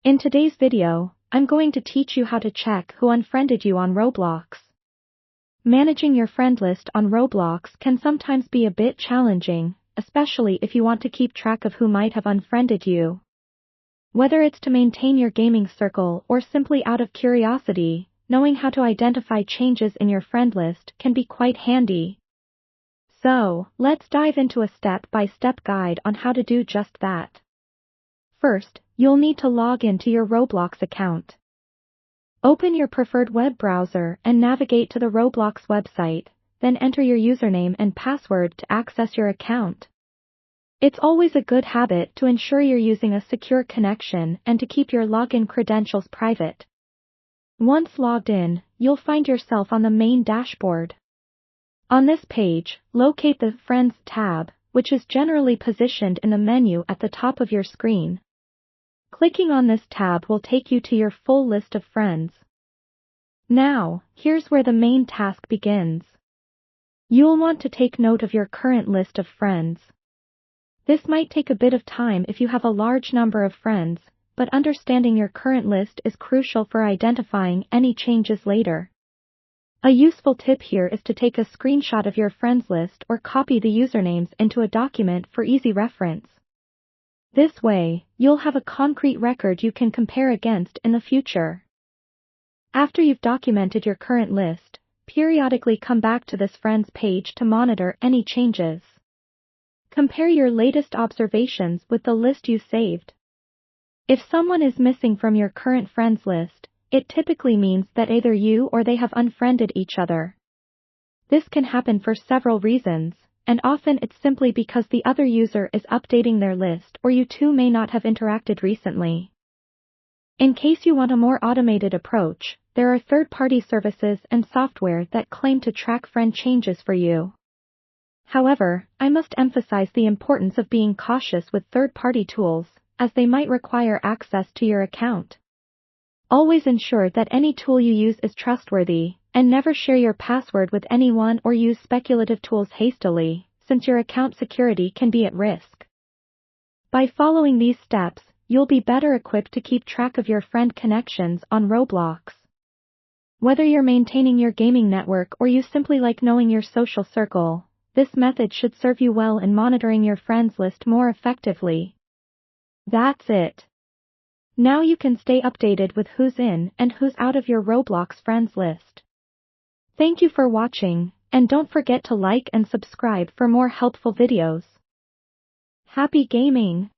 In today's video, I'm going to teach you how to check who unfriended you on Roblox. Managing your friend list on Roblox can sometimes be a bit challenging, especially if you want to keep track of who might have unfriended you. Whether it's to maintain your gaming circle or simply out of curiosity, knowing how to identify changes in your friend list can be quite handy. So, let's dive into a step-by-step guide on how to do just that. First, you'll need to log into your Roblox account. Open your preferred web browser and navigate to the Roblox website, then enter your username and password to access your account. It's always a good habit to ensure you're using a secure connection and to keep your login credentials private. Once logged in, you'll find yourself on the main dashboard. On this page, locate the Friends tab, which is generally positioned in the menu at the top of your screen. Clicking on this tab will take you to your full list of friends. Now, here's where the main task begins. You'll want to take note of your current list of friends. This might take a bit of time if you have a large number of friends, but understanding your current list is crucial for identifying any changes later. A useful tip here is to take a screenshot of your friends list or copy the usernames into a document for easy reference. This way, you'll have a concrete record you can compare against in the future. After you've documented your current list, periodically come back to this Friends page to monitor any changes. Compare your latest observations with the list you saved. If someone is missing from your current friends list, it typically means that either you or they have unfriended each other. This can happen for several reasons, and often it's simply because the other user is updating their list or you two may not have interacted recently. In case you want a more automated approach, there are third-party services and software that claim to track friend changes for you. However, I must emphasize the importance of being cautious with third-party tools, as they might require access to your account. Always ensure that any tool you use is trustworthy, and never share your password with anyone or use speculative tools hastily, since your account security can be at risk. By following these steps, you'll be better equipped to keep track of your friend connections on Roblox. Whether you're maintaining your gaming network or you simply like knowing your social circle, this method should serve you well in monitoring your friends list more effectively. That's it. Now you can stay updated with who's in and who's out of your Roblox friends list. Thank you for watching, and don't forget to like and subscribe for more helpful videos. Happy gaming!